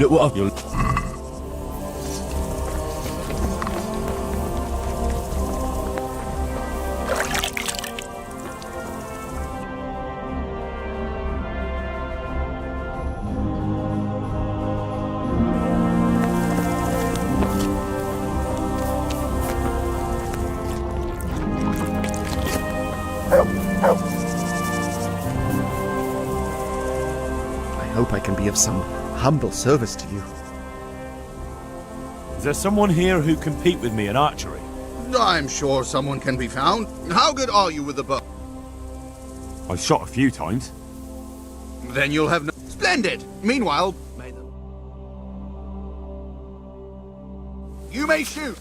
Look what I've... I hope I can be of some humble service to you. Is there someone here who can compete with me in archery? I'm sure someone can be found. How good are you with the bow? I've shot a few times. Then you'll have no... Splendid! Meanwhile, you may shoot!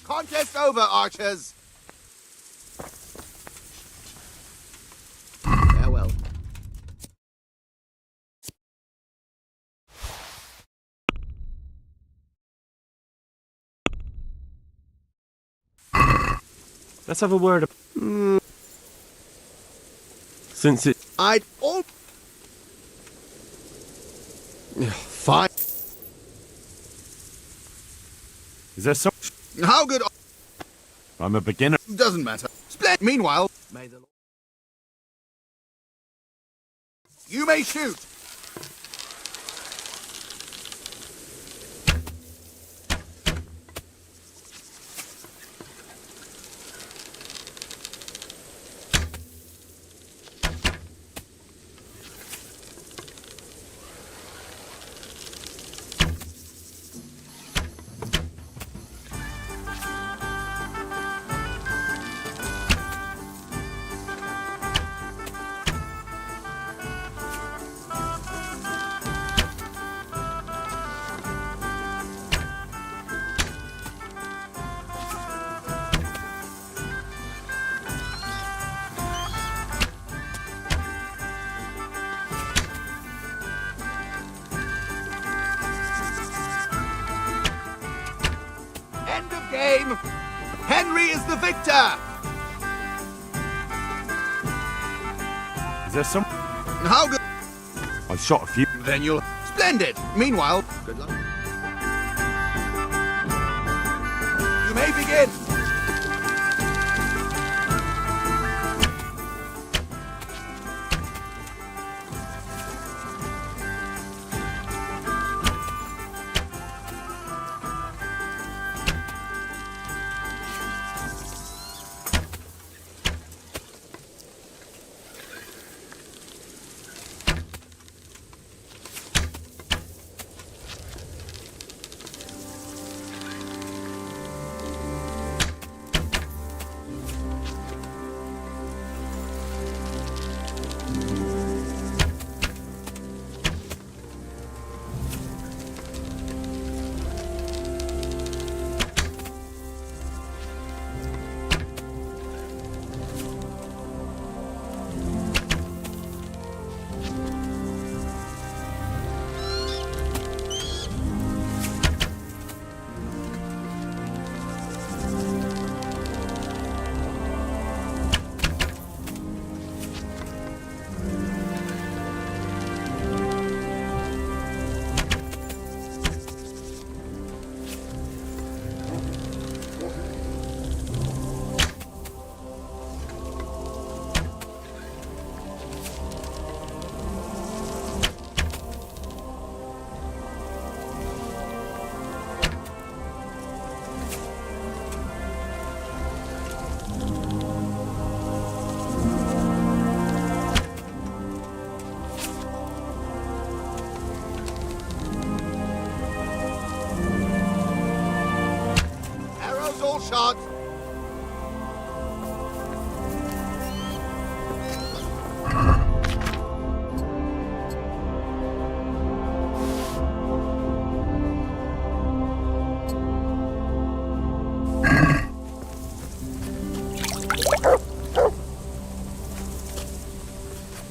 Contest over, archers! Farewell. Let's have a word. Since it... I'd all... Fine. Is there some... How good... I'm a beginner. Doesn't matter. Splendid. Meanwhile, may the Lord... You may shoot! End of game! Henry is the victor! Is there some... How good... I've shot a few... Then you'll... Splendid! Meanwhile, good luck. You may begin!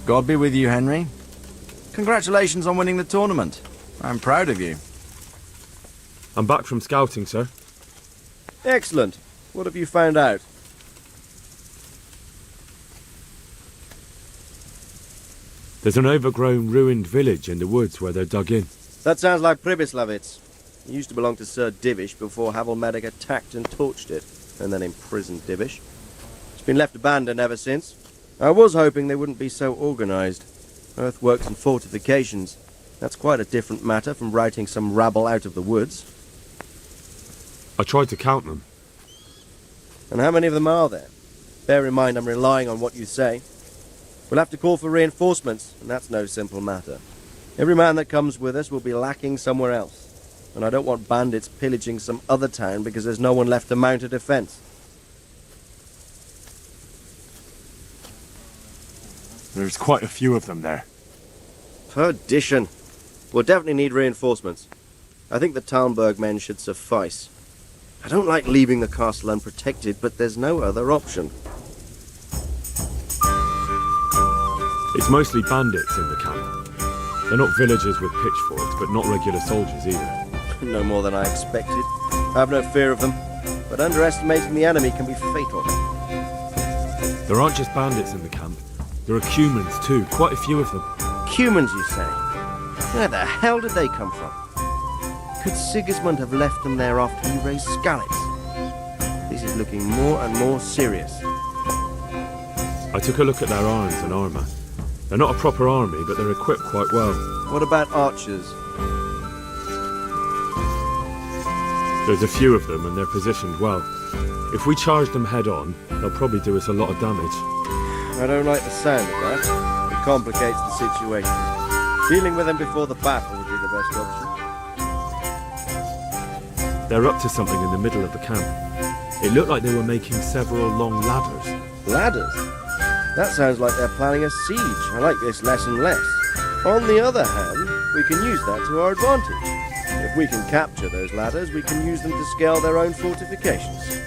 God be with you, Henry. Congratulations on winning the tournament. I'm proud of you. I'm back from scouting, sir. Excellent. What have you found out? There's an overgrown, ruined village in the woods where they're dug in. That sounds like Pribyslavitz. It used to belong to Sir Divish before Havelmedic attacked and torched it, and then imprisoned Divish. It's been left abandoned ever since. I was hoping they wouldn't be so organised. Earthworks and fortifications. That's quite a different matter from routing some rabble out of the woods. I tried to count them. And how many of them are there? Bear in mind I'm relying on what you say. We'll have to call for reinforcements, and that's no simple matter. Every man that comes with us will be lacking somewhere else. And I don't want bandits pillaging some other town because there's no one left to mount a defence. There's quite a few of them there. Perdition. We'll definitely need reinforcements. I think the Talmberg men should suffice. I don't like leaving the castle unprotected, but there's no other option. It's mostly bandits in the camp. They're not villagers with pitchforks, but not regular soldiers either. No more than I expected. I have no fear of them, but underestimating the enemy can be fatal. There aren't just bandits in the camp. There are Cumans too, quite a few of them. Cumans, you say? Where the hell did they come from? Could Sigismund have left them there after he raised Skalitz? This is looking more and more serious. I took a look at their arms and armour. They're not a proper army, but they're equipped quite well. What about archers? There's a few of them and they're positioned well. If we charge them head on, they'll probably do us a lot of damage. I don't like the sound of that. It complicates the situation. Dealing with them before the battle would be the best option. They're up to something in the middle of the camp. It looked like they were making several long ladders. Ladders? That sounds like they're planning a siege. I like this less and less. On the other hand, we can use that to our advantage. If we can capture those ladders, we can use them to scale their own fortifications.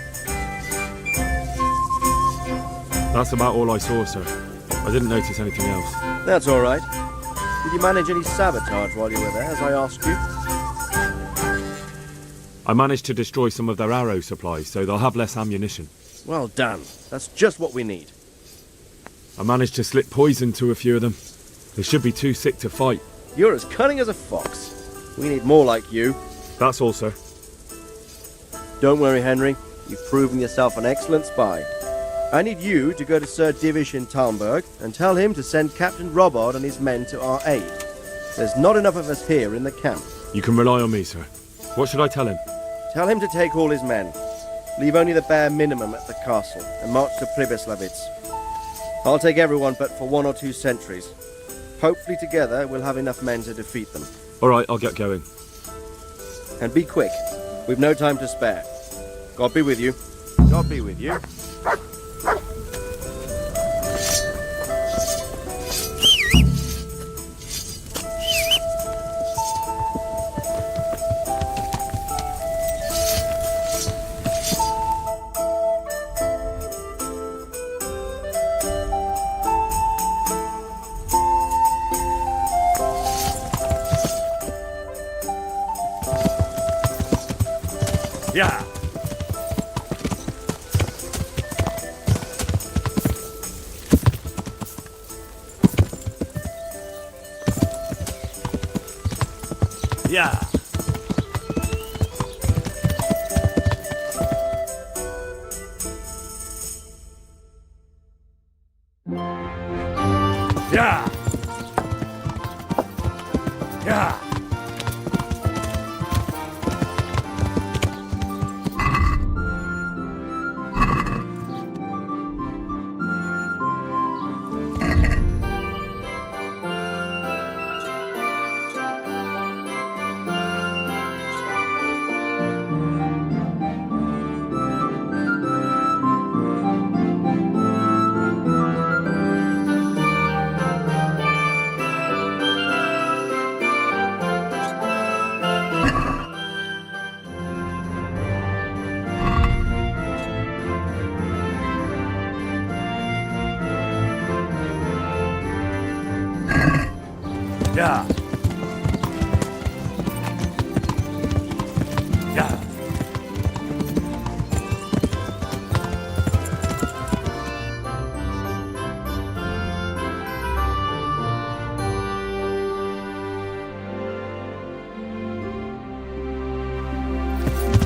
That's about all I saw, sir. I didn't notice anything else. That's all right. Did you manage any sabotage while you were there, as I asked you? I managed to destroy some of their arrow supplies, so they'll have less ammunition. Well done. That's just what we need. I managed to slip poison to a few of them. They should be too sick to fight. You're as cunning as a fox. We need more like you. That's all, sir. Don't worry, Henry. You've proven yourself an excellent spy. I need you to go to Sir Divish in Talmberg and tell him to send Captain Robard and his men to our aid. There's not enough of us here in the camp. You can rely on me, sir. What should I tell him? Tell him to take all his men. Leave only the bare minimum at the castle and march to Pribyslavitz. I'll take everyone but for 1 or 2 sentries. Hopefully together we'll have enough men to defeat them. All right, I'll get going. And be quick. We've no time to spare. God be with you. God be with you. Yeah. Yeah. Yeah. Yeah. Yeah. Yeah.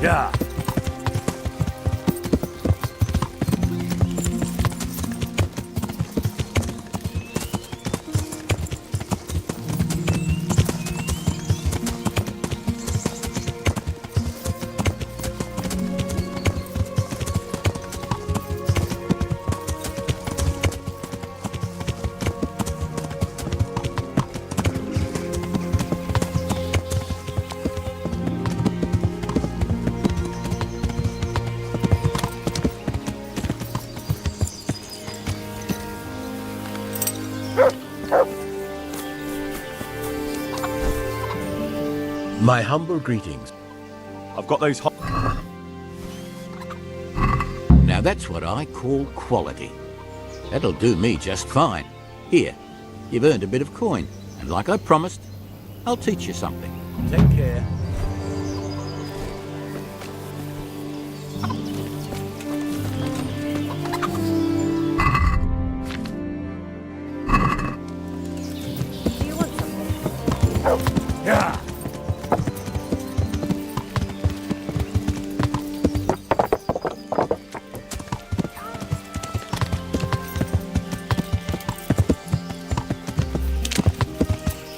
Yeah. My humble greetings. I've got those hot. Now that's what I call quality. That'll do me just fine. Here, you've earned a bit of coin, and like I promised, I'll teach you something. Take care. Do you want something? Yeah.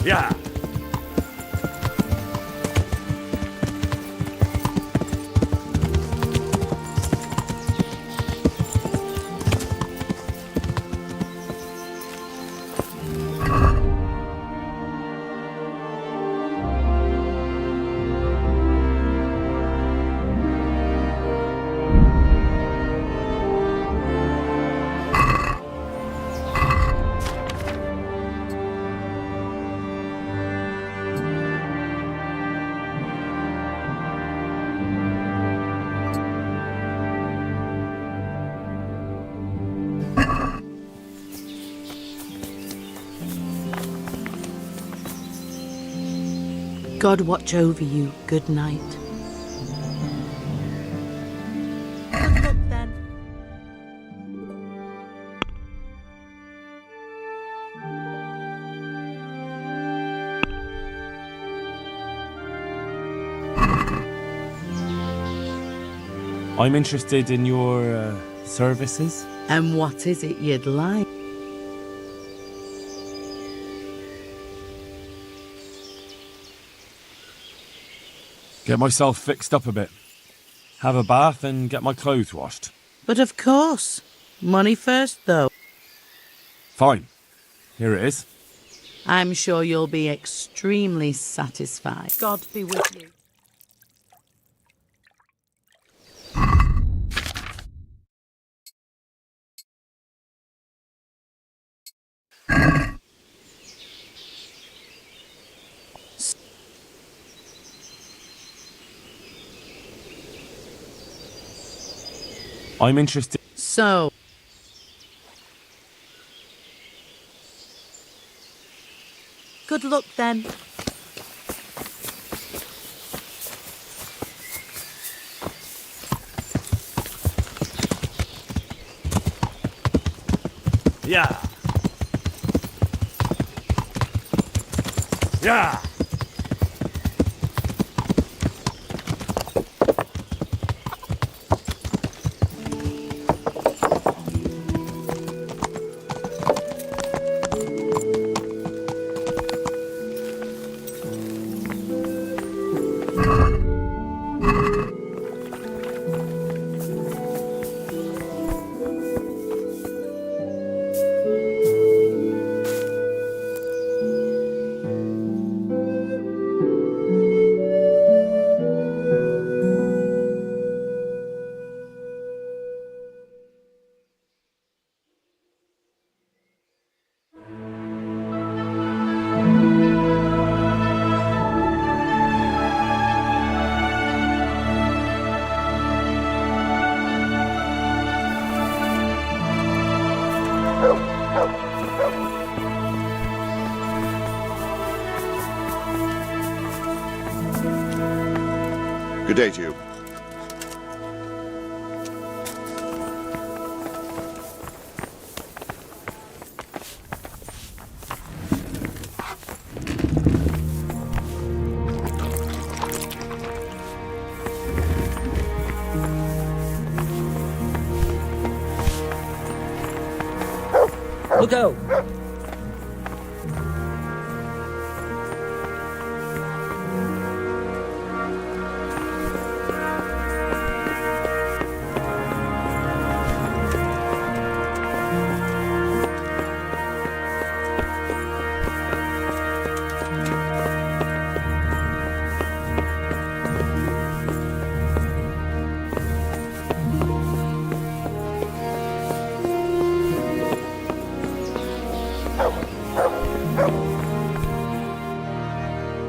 Yeah. God watch over you. Good night. Good luck then. I'm interested in your services. And what is it you'd like? Get myself fixed up a bit. Have a bath and get my clothes washed. But of course. Money first, though. Fine. Here it is. I'm sure you'll be extremely satisfied. God be with you. I'm interested. So, good luck then. Yeah. Yeah. Good day to you. Look out!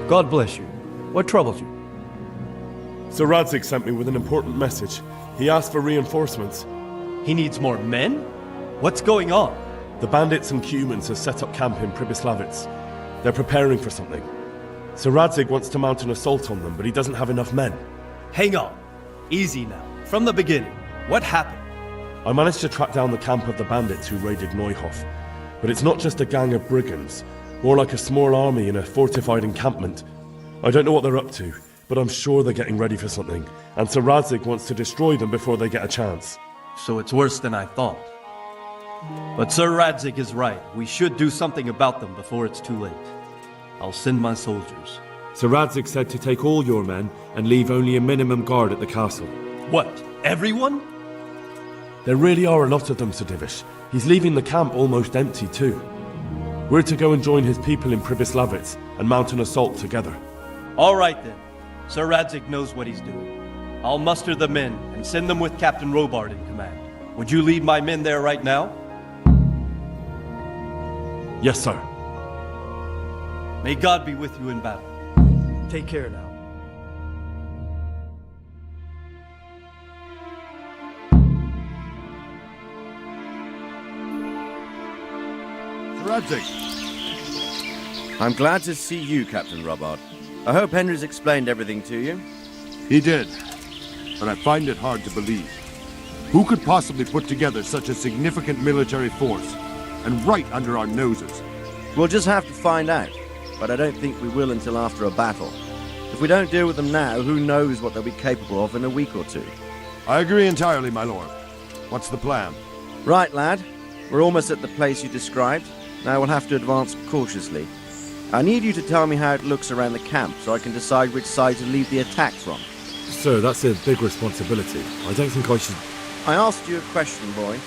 God bless you. What troubles you? Sir Radzig sent me with an important message. He asked for reinforcements. He needs more men? What's going on? The bandits and humans have set up camp in Pribyslavitz. They're preparing for something. Sir Radzig wants to mount an assault on them, but he doesn't have enough men. Hang on. Easy now. From the beginning. What happened? I managed to track down the camp of the bandits who raided Neuhof. But it's not just a gang of brigands. More like a small army in a fortified encampment. I don't know what they're up to, but I'm sure they're getting ready for something, and Sir Radzig wants to destroy them before they get a chance. So it's worse than I thought. But Sir Radzig is right. We should do something about them before it's too late. I'll send my soldiers. Sir Radzig said to take all your men and leave only a minimum guard at the castle. What? Everyone? There really are a lot of them, Sir Divish. He's leaving the camp almost empty too. We're to go and join his people in Pribyslavitz and mount an assault together. All right then. Sir Radzig knows what he's doing. I'll muster the men and send them with Captain Robard in command. Would you lead my men there right now? Yes, sir. May God be with you in battle. Take care now. Radzig. I'm glad to see you, Captain Robard. I hope Henry's explained everything to you. He did, but I find it hard to believe. Who could possibly put together such a significant military force, and right under our noses? We'll just have to find out, but I don't think we will until after a battle. If we don't deal with them now, who knows what they'll be capable of in a week or two. I agree entirely, my lord. What's the plan? Right, lad. We're almost at the place you described. Now we'll have to advance cautiously. I need you to tell me how it looks around the camp so I can decide which side to lead the attack from. Sir, that's a big responsibility. I don't think I should... I asked you a question, boy.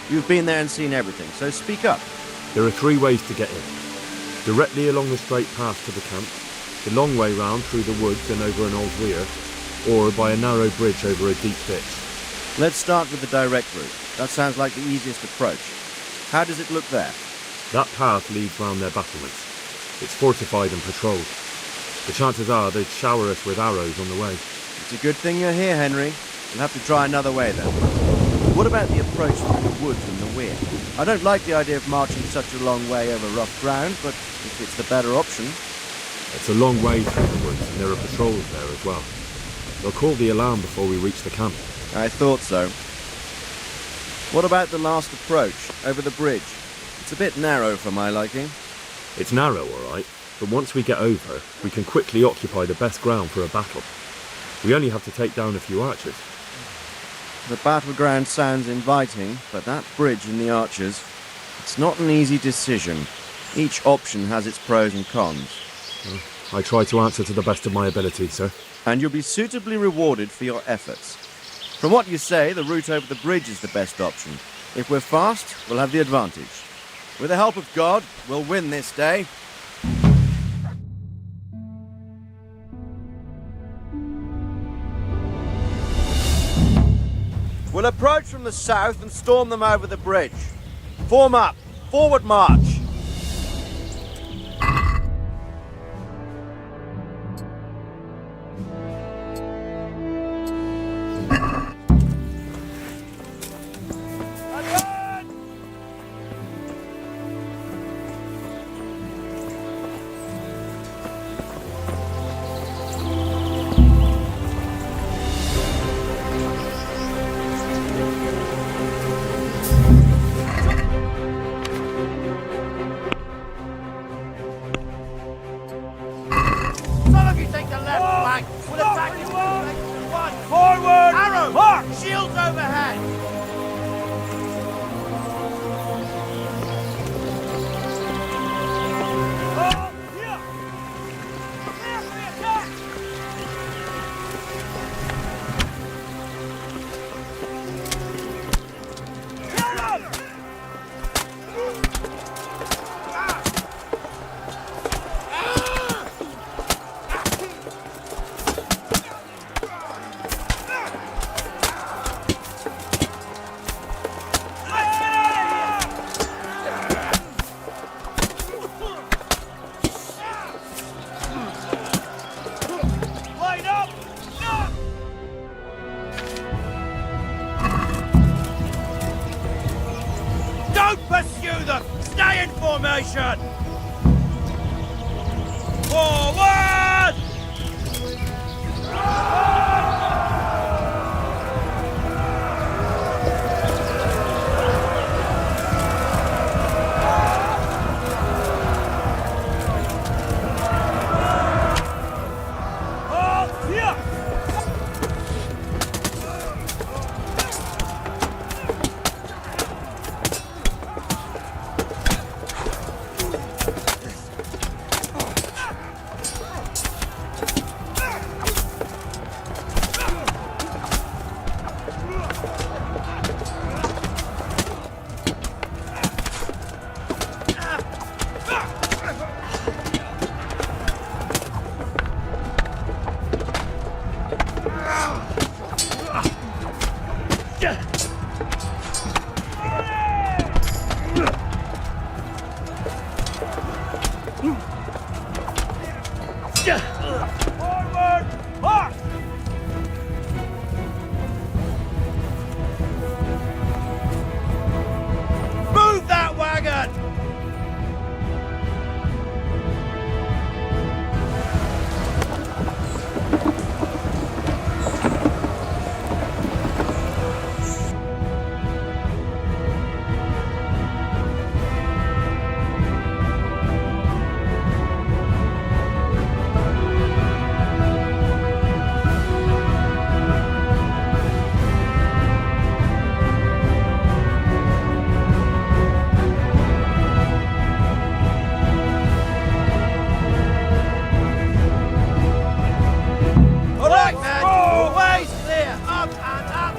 You've been there and seen everything, so speak up. There are 3 ways to get in. Directly along the straight path to the camp, the long way round through the woods and over an old weir, or by a narrow bridge over a deep ditch. Let's start with the direct route. That sounds like the easiest approach. How does it look there? That path leads round their battlements. It's fortified and patrolled. The chances are they'd shower us with arrows on the way. It's a good thing you're here, Henry. We'll have to try another way, then. What about the approach through the woods and the weir? I don't like the idea of marching such a long way over rough ground, but if it's the better option... It's a long way through the woods, and there are patrols there as well. They'll call the alarm before we reach the camp. I thought so. What about the last approach, over the bridge? It's a bit narrow for my liking. It's narrow, all right, but once we get over, we can quickly occupy the best ground for a battle. We only have to take down a few archers. The battleground sounds inviting, but that bridge and the archers, it's not an easy decision. Each option has its pros and cons. Well, I try to answer to the best of my ability, sir. And you'll be suitably rewarded for your efforts. From what you say, the route over the bridge is the best option. If we're fast, we'll have the advantage. With the help of God, we'll win this day. We'll approach from the south and storm them over the bridge. Form up. Forward march. Pursue them! Stay in formation! Forward! Move that wagon! All right, man. Your way's clear. Up and up.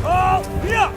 Oh, yeah.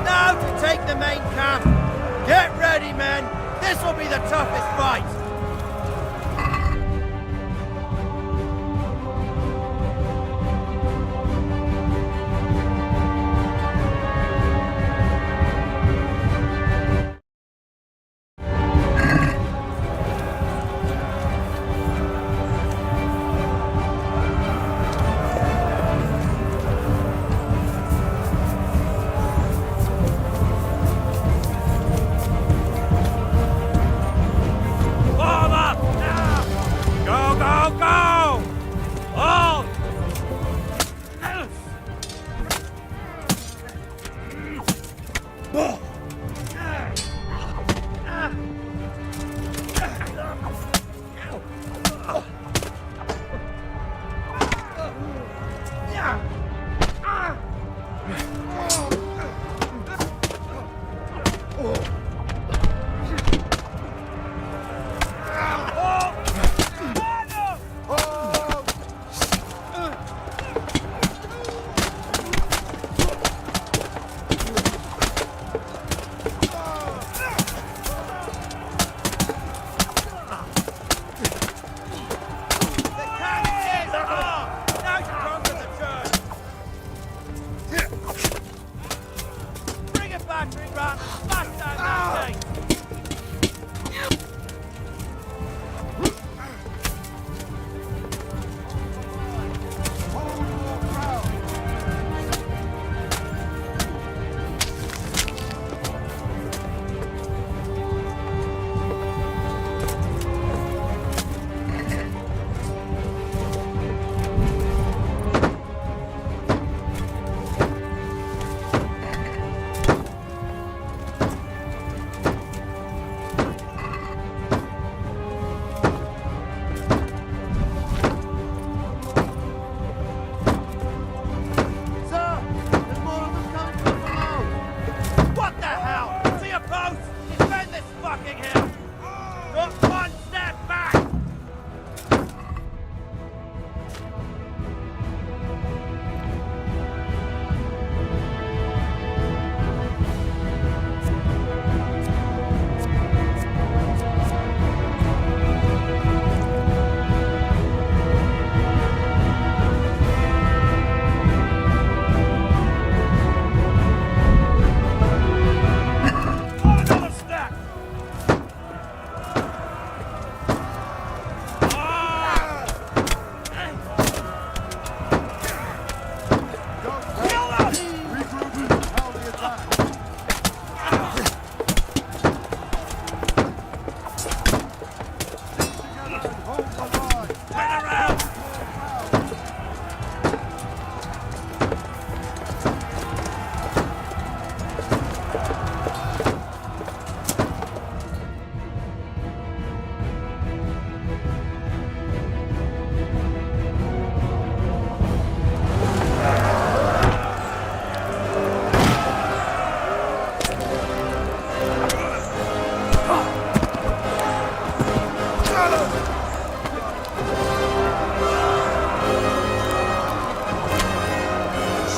Now to take the main camp. Get ready, men. This will be the toughest fight.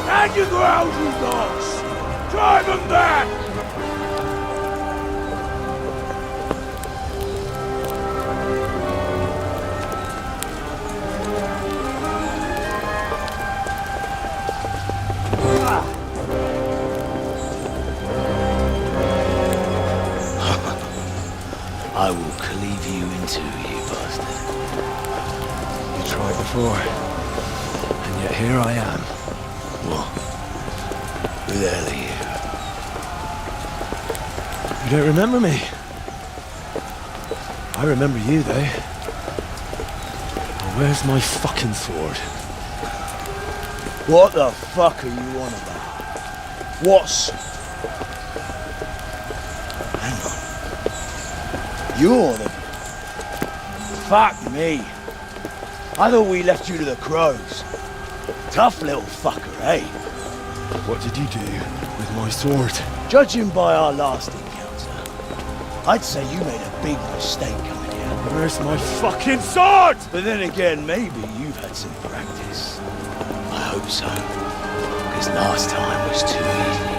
Stand your ground, you dogs! Drive them back! I will cleave you in two, you bastard. You tried before, and yet here I am. What? Who the hell are you? You don't remember me? I remember you, though. Well, where's my fucking sword? What the fuck are you on about? What's... Hang on. You're the... Fuck me. I thought we left you to the crows. Tough little fucker, eh? What did you do with my sword? Judging by our last encounter, I'd say you made a big mistake coming here. Where's my fucking sword? But then again, maybe you've had some practice. I hope so. Because last time was too easy.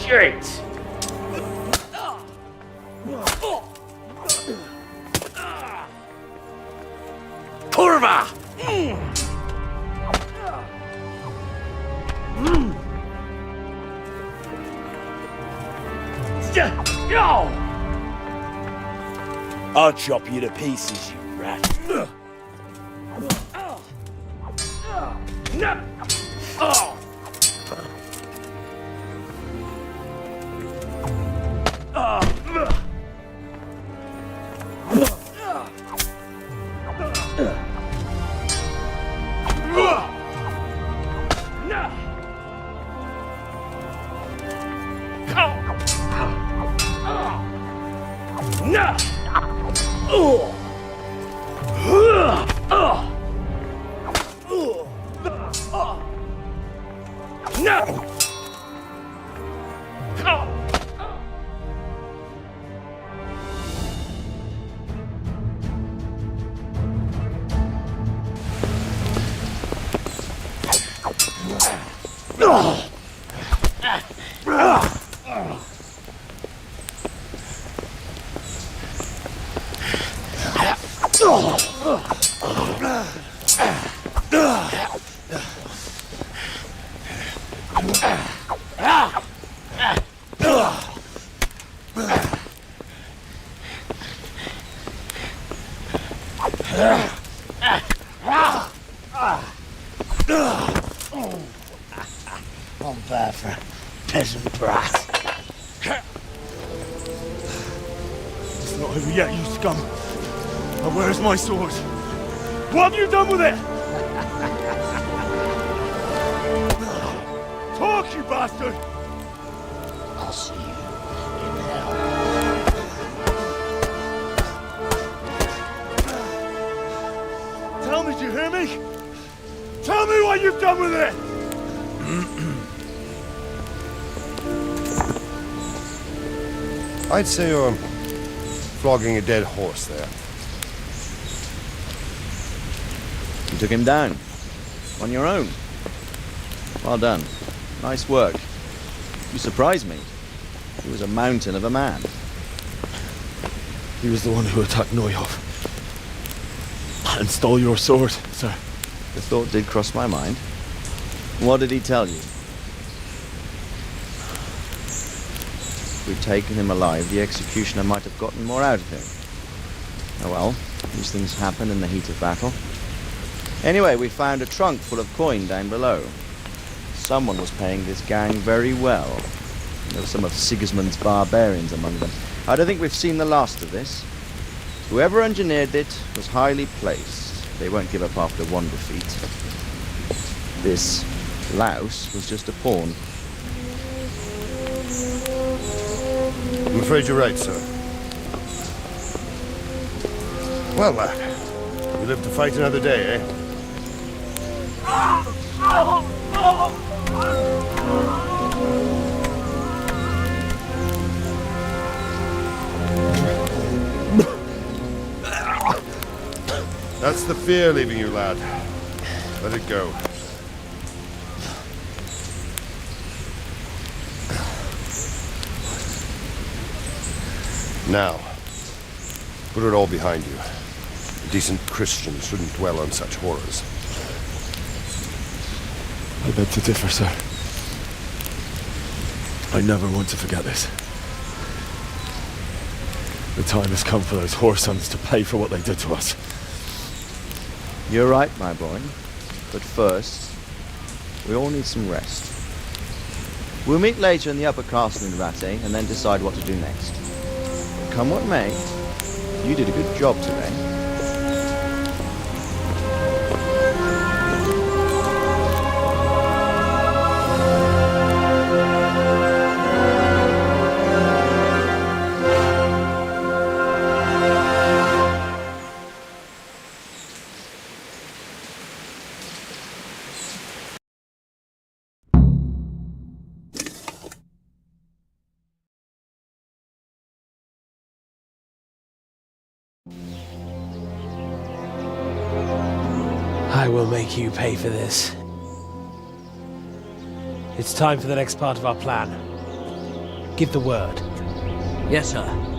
Shit! Kurva! I'll chop you to pieces, you rat. I'm bad for peasant brat. It's not over yet, you scum. Now where's my sword? What have you done with it? Talk, you bastard! I'll see you in hell. Tell me, do you hear me? Tell me what you've done with it! I'd say you're flogging a dead horse there. took him down. On your own. Well done. Nice work. You surprised me. He was a mountain of a man. He was the one who attacked Neuhoff. And stole your sword, sir. The thought did cross my mind. What did he tell you? If we'd taken him alive, the executioner might have gotten more out of him. Oh well, these things happen in the heat of battle. Anyway, we found a trunk full of coin down below. Someone was paying this gang very well. There were some of Sigismund's barbarians among them. I don't think we've seen the last of this. Whoever engineered it was highly placed. They won't give up after one defeat. This louse was just a pawn. I'm afraid you're right, sir. Well, lad, you live to fight another day, eh? That's the fear leaving you, lad. Let it go. Now, put it all behind you. A decent Christian shouldn't dwell on such horrors. I beg to differ, sir. I never want to forget this. The time has come for those whoresons to pay for what they did to us. You're right, my boy. But first, we all need some rest. We'll meet later in the upper castle in Raeins and then decide what to do next. But come what may, you did a good job today. I will make you pay for this. It's time for the next part of our plan. Give the word. Yes, sir.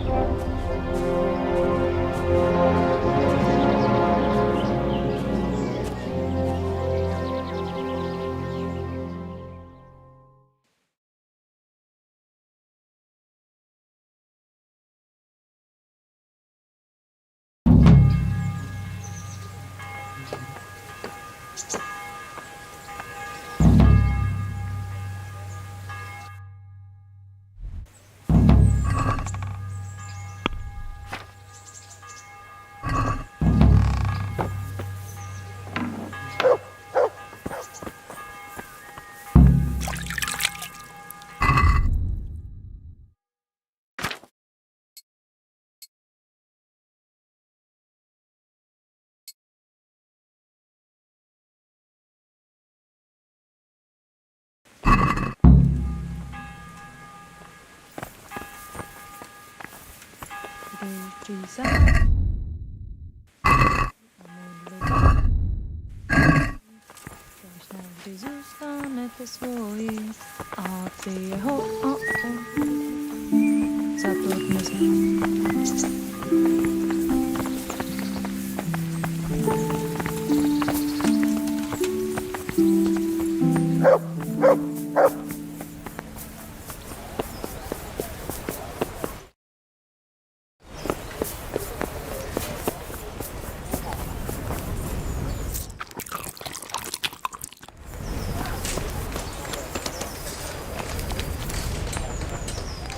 Navždy zůstanete svoji a ty jeho za to dnes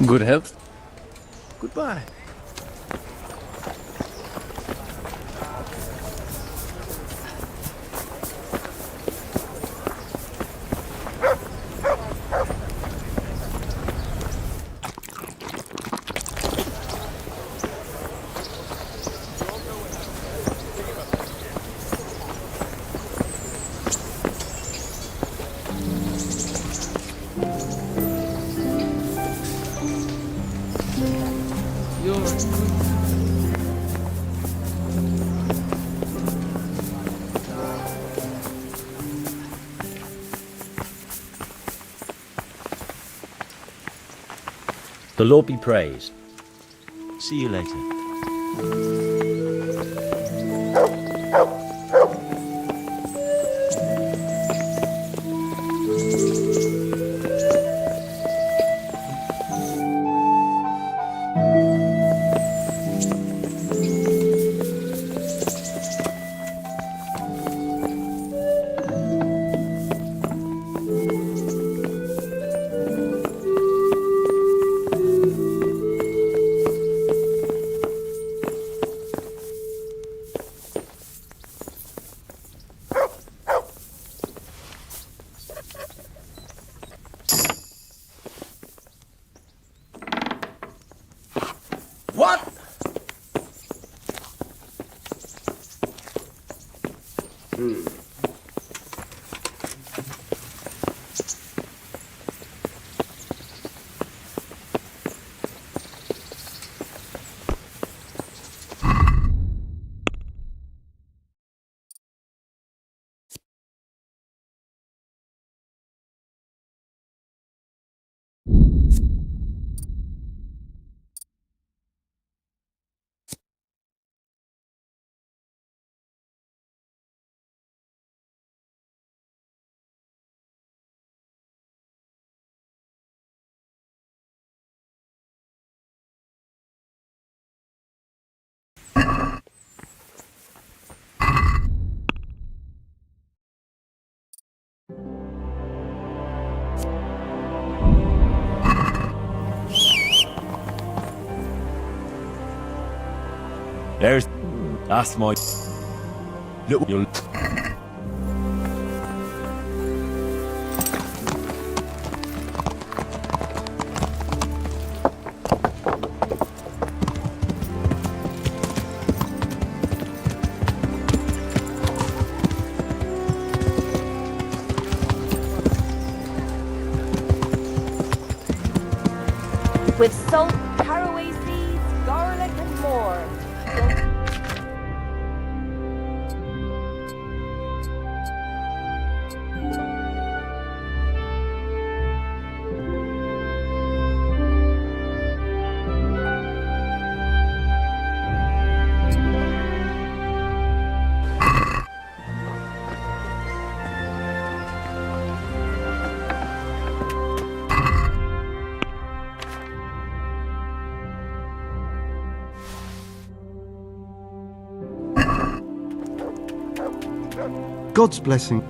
Good health. Goodbye. You're The Lord be praised. See you later. What? That's my little. With salt, caraway seeds, garlic, and more. God's blessing.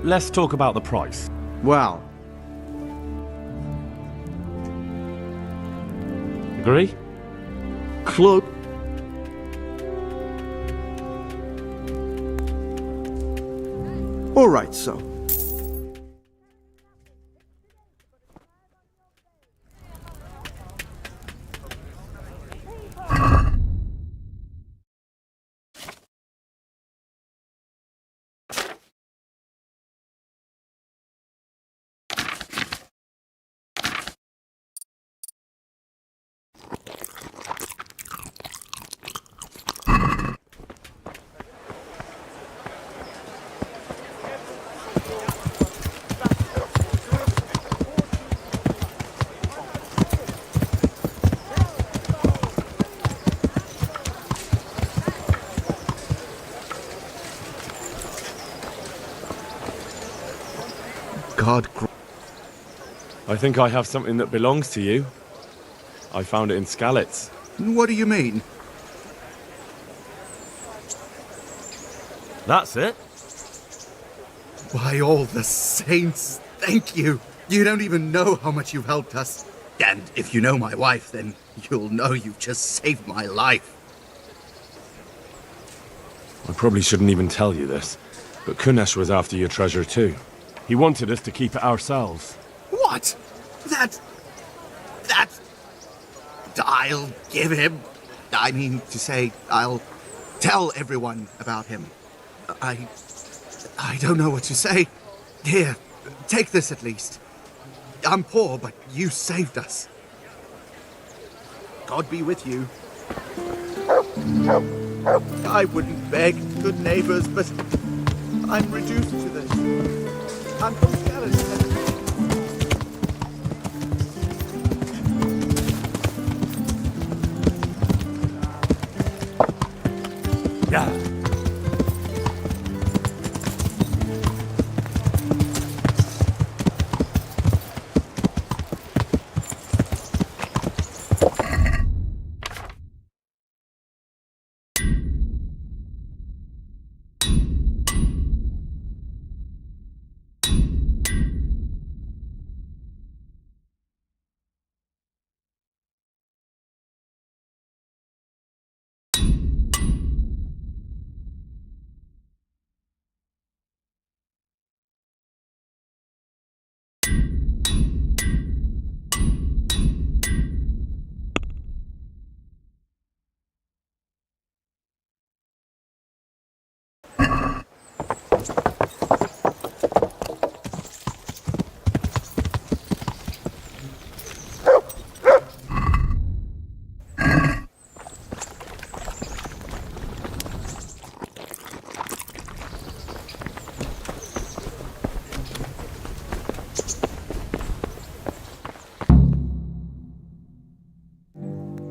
Let's talk about the price. Well, Agree? club. All right, so. God. I think I have something that belongs to you. I found it in Skalitz. What do you mean? That's it? By all the saints, thank you. You don't even know how much you've helped us. And if you know my wife, then you'll know you've just saved my life. I probably shouldn't even tell you this, but Kunesh was after your treasure too. He wanted us to keep it ourselves. What? That... I'll give him... I mean to say, I'll tell everyone about him. I don't know what to say. Here, take this at least. I'm poor, but you saved us. God be with you. I wouldn't beg, good neighbors, but I'm reduced to this. I'm from Scotland. Yeah.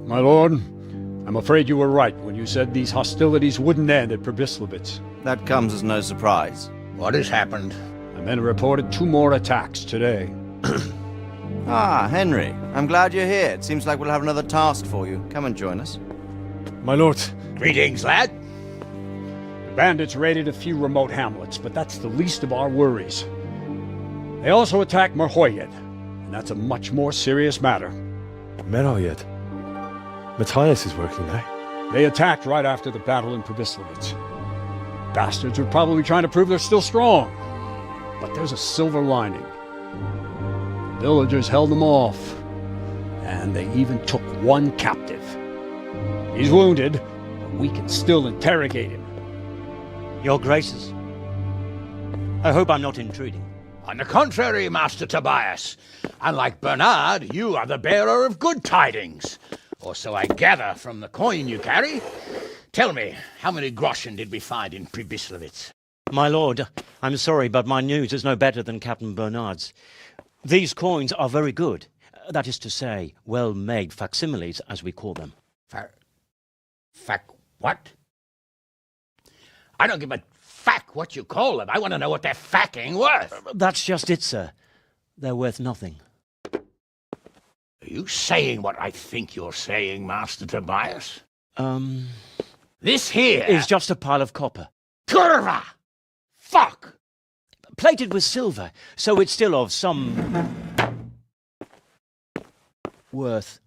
My lord, I'm afraid you were right when you said these hostilities wouldn't end at Pribyslavitz. That comes as no surprise. What has happened? The men reported 2 more attacks today. Ah, Henry. I'm glad you're here. It seems like we'll have another task for you. Come and join us. My lord. Greetings, lad. The bandits raided a few remote hamlets, but that's the least of our worries. They also attacked Merhoyed, and that's a much more serious matter. Merhoyed? Matthias is working there. They attacked right after the battle in Pribyslavitz. Bastards were probably trying to prove they're still strong. But there's a silver lining. The villagers held them off, and they even took 1 captive. He's wounded, but we can still interrogate him. Your Graces, I hope I'm not intruding. On the contrary, Master Tobias. Unlike Bernard, you are the bearer of good tidings. Or so I gather from the coin you carry. Tell me, how many groschen did we find in Pribyslavitz? My lord, I'm sorry, but my news is no better than Captain Bernard's. These coins are very good. That is to say, well-made facsimiles, as we call them. What? I don't give a what you call them. I want to know what they're facking worth. That's just it, sir. They're worth nothing. Are you saying what I think you're saying, Master Tobias? This here is just a pile of copper. Curva! Fuck! Plated with silver, so it's still of some worth.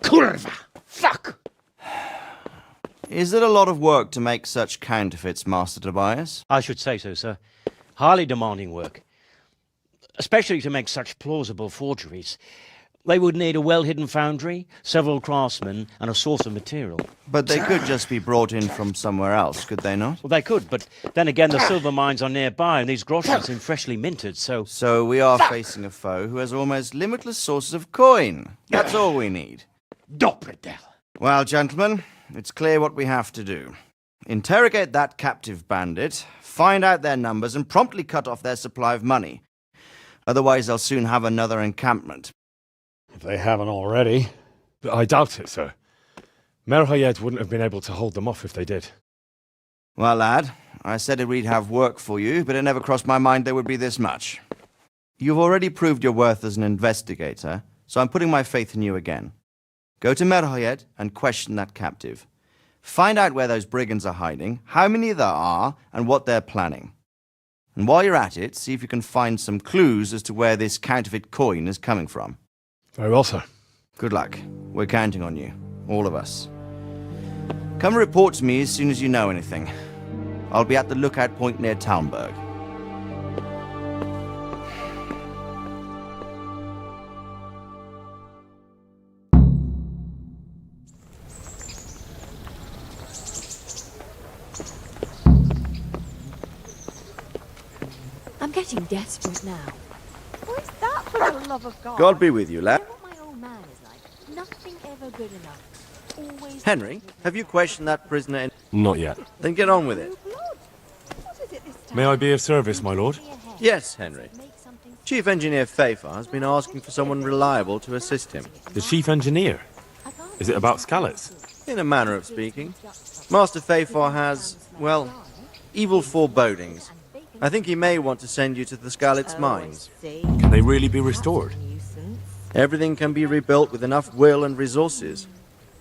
Curva! Fuck! Is it a lot of work to make such counterfeits, Master Tobias? I should say so, sir. Highly demanding work. Especially to make such plausible forgeries. They would need a well-hidden foundry, several craftsmen, and a source of material. But they could just be brought in from somewhere else, could they not? Well, they could, but then again, the silver mines are nearby, and these groschen seem freshly minted, so... So we are facing a foe who has almost limitless sources of coin. That's all we need. Doppeltel. Well, gentlemen, it's clear what we have to do. Interrogate that captive bandit, find out their numbers, and promptly cut off their supply of money. Otherwise, they'll soon have another encampment. If they haven't already. I doubt it, sir. Merhoyed wouldn't have been able to hold them off if they did. Well, lad, I said we'd have work for you, but it never crossed my mind there would be this much. You've already proved your worth as an investigator, so I'm putting my faith in you again. Go to Merhoyed and question that captive. Find out where those brigands are hiding, how many there are, and what they're planning. And while you're at it, see if you can find some clues as to where this counterfeit coin is coming from. Very well, sir. Good luck. We're counting on you. All of us. Come report to me as soon as you know anything. I'll be at the lookout point near Talmberg. I'm getting desperate now. What is that for the love of God? God be with you, lad. You know what my old man is like? Nothing ever good enough. Always. Henry, have you questioned that prisoner in... Not yet. Then get on with it. May I be of service, my lord? Yes, Henry. Chief Engineer Fafar has been asking for someone reliable to assist him. The chief engineer? Is it about Skalitz? In a manner of speaking. Master Fafar has, well, evil forebodings. I think he may want to send you to the Skalitz mines. Can they really be restored? Everything can be rebuilt with enough will and resources.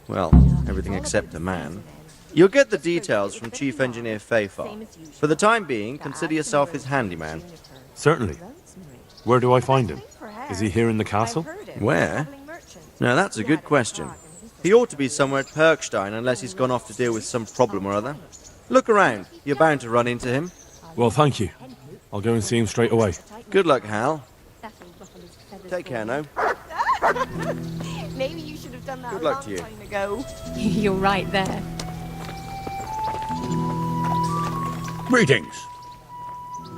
Well, everything except a man. You'll get the details from Chief Engineer Fafar. For the time being, consider yourself his handyman. Certainly. Where do I find him? Is he here in the castle? Where? Now that's a good question. He ought to be somewhere at Perkstein unless he's gone off to deal with some problem or other. Look around. You're bound to run into him. Well, thank you. I'll go and see him straight away. Good luck, Hal. Take care now. Maybe you should have done that Good a luck long to you. time ago. You're right there. Greetings.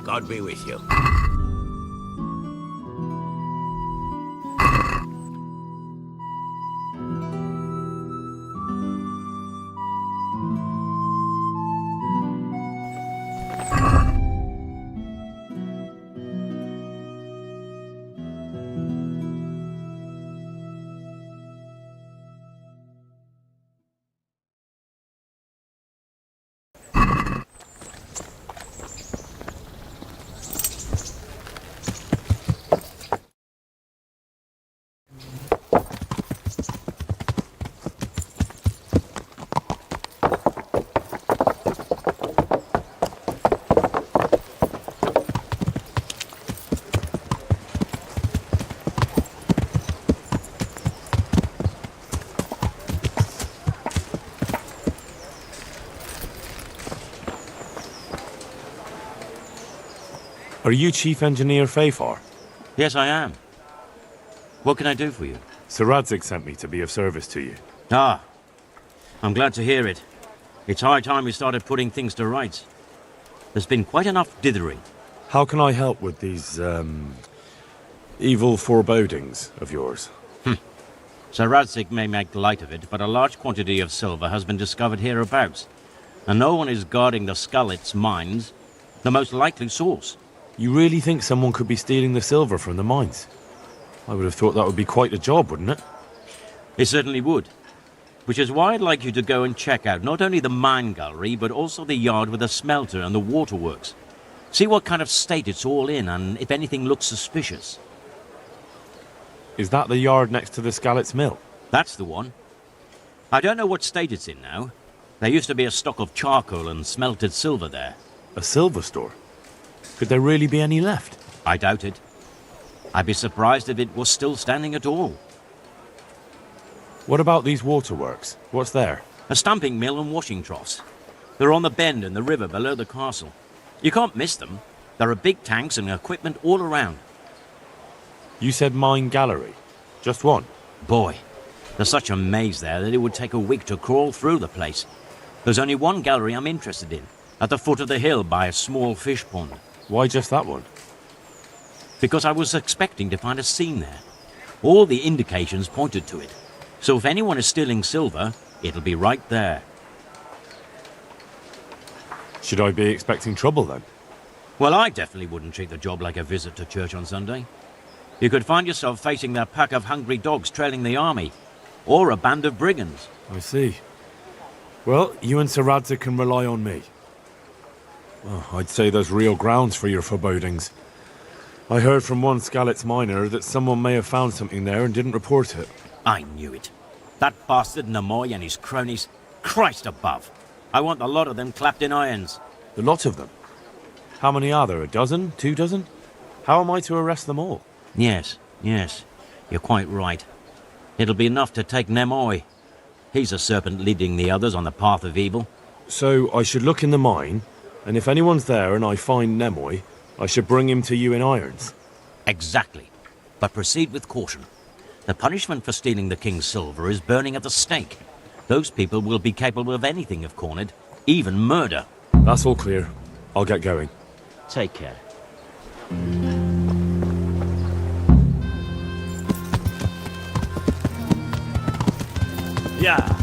God be with you. Are you Chief Engineer Fafar? Yes, I am. What can I do for you? Sir Radzig sent me to be of service to you. Ah, I'm glad to hear it. It's high time we started putting things to rights. There's been quite enough dithering. How can I help with these, evil forebodings of yours? Sir Radzig may make light of it, but a large quantity of silver has been discovered hereabouts. And no one is guarding the Skalitz mines, the most likely source. You really think someone could be stealing the silver from the mines? I would have thought that would be quite a job, wouldn't it? It certainly would. Which is why I'd like you to go and check out not only the mine gallery, but also the yard with the smelter and the waterworks. See what kind of state it's all in, and if anything looks suspicious. Is that the yard next to the Skalitz mill? That's the one. I don't know what state it's in now. There used to be a stock of charcoal and smelted silver there. A silver store? Could there really be any left? I doubt it. I'd be surprised if it was still standing at all. What about these waterworks? What's there? A stamping mill and washing troughs. They're on the bend in the river below the castle. You can't miss them. There are big tanks and equipment all around. You said mine gallery. Just one? Boy, there's such a maze there that it would take a week to crawl through the place. There's only one gallery I'm interested in, at the foot of the hill by a small fish pond. Why just that one? Because I was expecting to find a scene there. All the indications pointed to it. So if anyone is stealing silver, it'll be right there. Should I be expecting trouble then? Well, I definitely wouldn't treat the job like a visit to church on Sunday. You could find yourself facing a pack of hungry dogs trailing the army, or a band of brigands. I see. Well, you and Sir Radzig can rely on me. Well, I'd say there's real grounds for your forebodings. I heard from one Skalitz miner that someone may have found something there and didn't report it. I knew it. That bastard Namoy and his cronies. Christ above. I want the lot of them clapped in irons. The lot of them? How many are there? A dozen? 2 dozen? How am I to arrest them all? Yes. You're quite right. It'll be enough to take Nemoy. He's a serpent leading the others on the path of evil. So I should look in the mine, and if anyone's there and I find Nemoy, I should bring him to you in irons. Exactly. But proceed with caution. The punishment for stealing the king's silver is burning at the stake. Those people will be capable of anything if cornered, even murder. That's all clear. I'll get going. Take care. Yeah.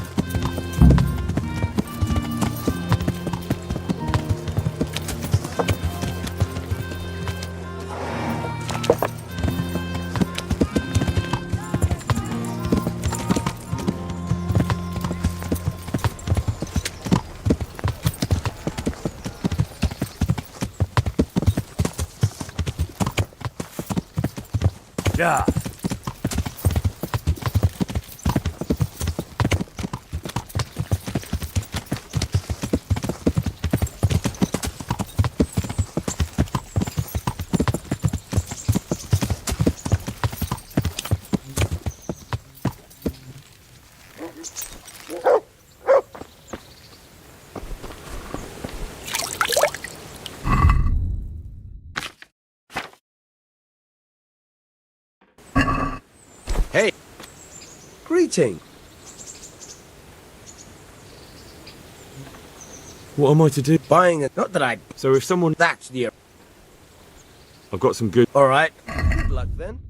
Yeah. Hey! Greeting! What am I to do? Buying it. Not that I... So if someone... That's the... I've got some good... Alright. Good luck then.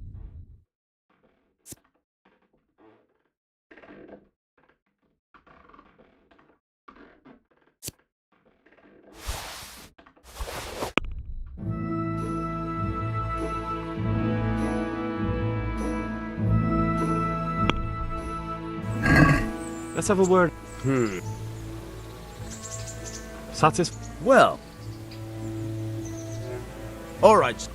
Let's have a word. Well. Alright.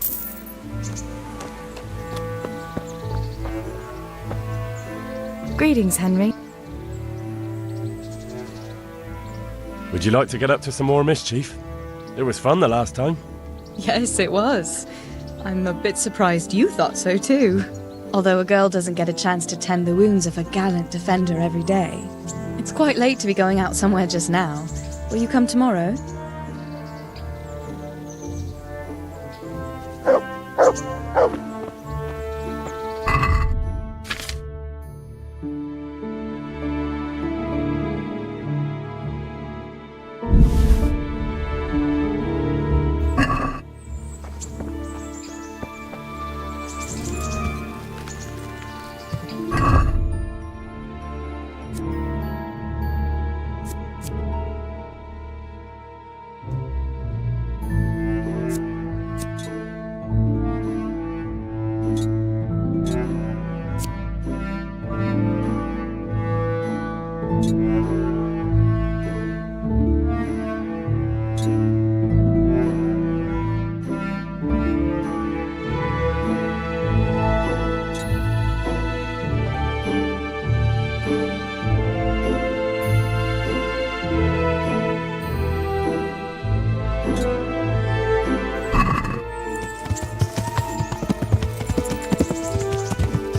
Greetings, Henry. Would you like to get up to some more mischief? It was fun the last time. Yes, it was. I'm a bit surprised you thought so too. Although a girl doesn't get a chance to tend the wounds of a gallant defender every day. It's quite late to be going out somewhere just now. Will you come tomorrow?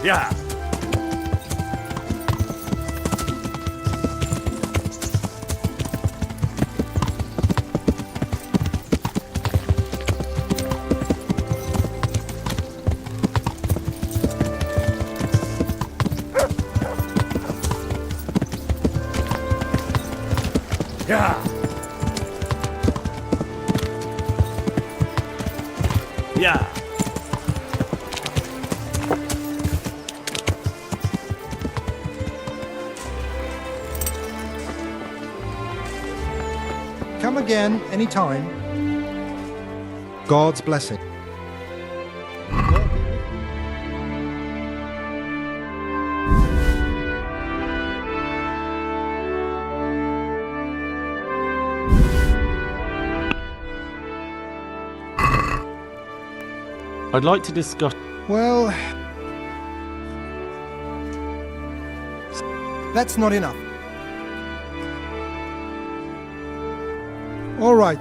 Yeah. Yeah. Yeah. Come again, anytime. God's blessing. I'd like to discuss... Well, that's not enough. All right.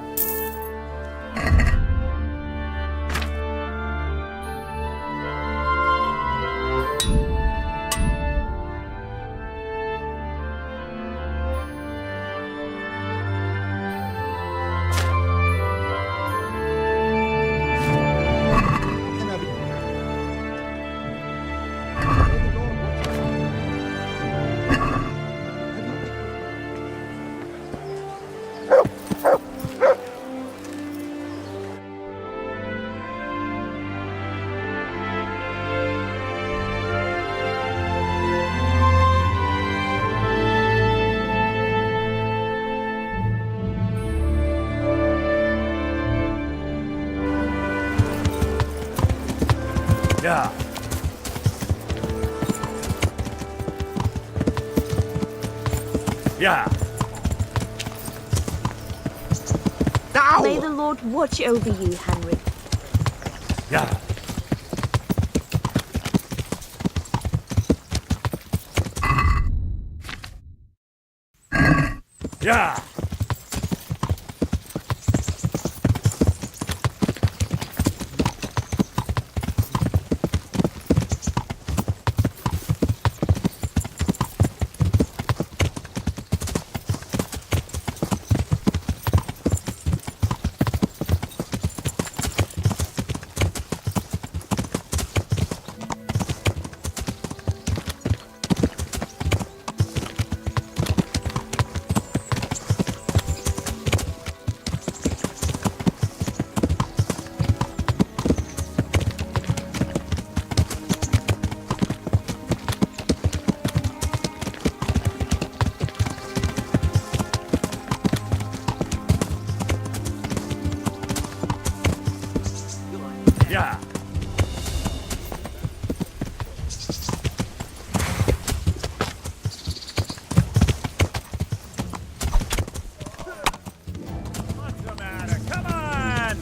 Yeah. Yeah. Now! May the Lord watch over you, Henry. Yeah. Yeah. Yeah. What's the matter? Come on!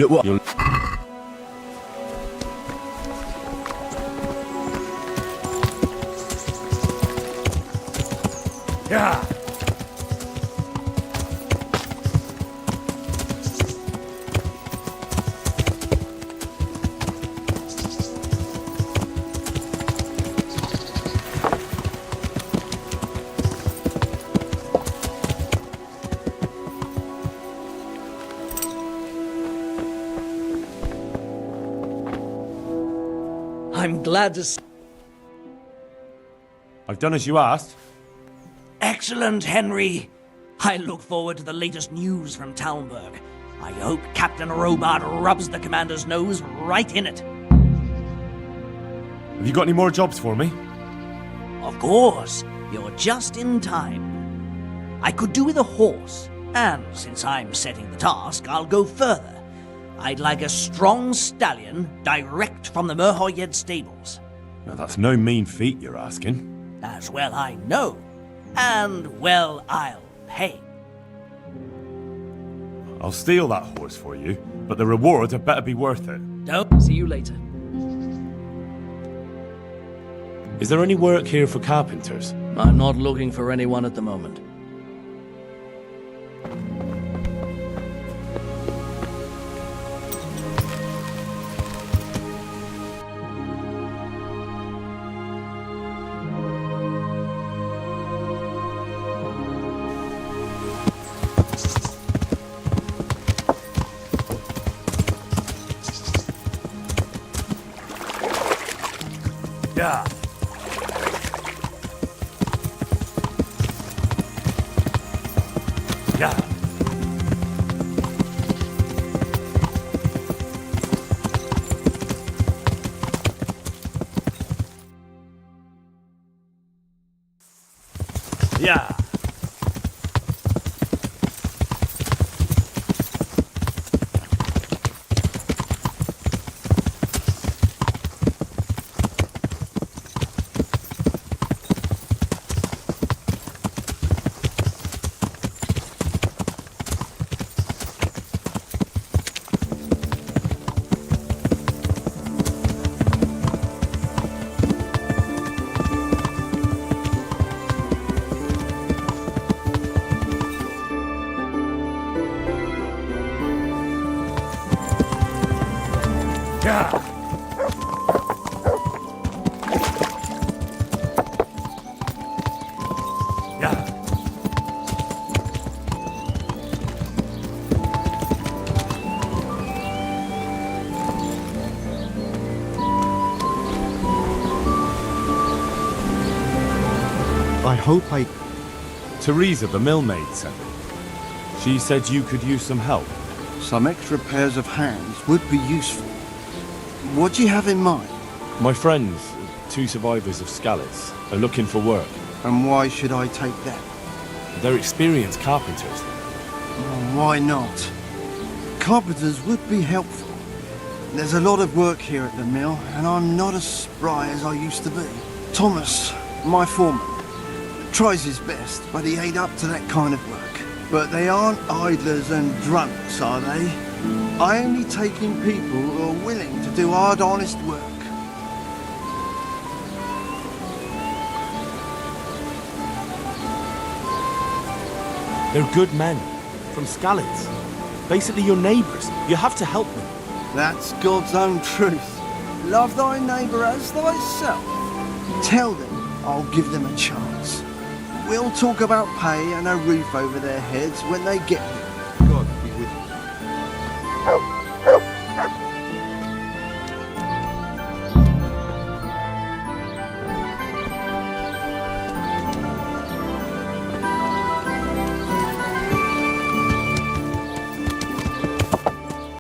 Look what Yeah. I'm glad to see. I've done as you asked. Excellent, Henry. I look forward to the latest news from Talmberg. I hope Captain Robard rubs the commander's nose right in it. Have you got any more jobs for me? Of course, you're just in time. I could do with a horse, and since I'm setting the task, I'll go further. I'd like a strong stallion direct from the Merhoyed stables. Now that's no mean feat you're asking. As well I know, and well I'll pay. I'll steal that horse for you, but the reward had better be worth it. Don't. See you later. Is there any work here for carpenters? I'm not looking for anyone at the moment. Yeah. Yeah. Yeah. I hope I... Teresa, the millmaid, sent me. She said you could use some help. Some extra pairs of hands would be useful. What do you have in mind? My friends, 2 survivors of Skalitz, are looking for work. And why should I take them? They're experienced carpenters. Why not? Carpenters would be helpful. There's a lot of work here at the mill, and I'm not as spry as I used to be. Thomas, my foreman, tries his best, but he ain't up to that kind of work. But they aren't idlers and drunks, are they? I only take in people who are willing to do hard, honest work. They're good men, from Skalitz. Basically your neighbours. You have to help them. That's God's own truth. Love thy neighbour as thyself. Tell them I'll give them a chance. We'll talk about pay and a roof over their heads when they get there.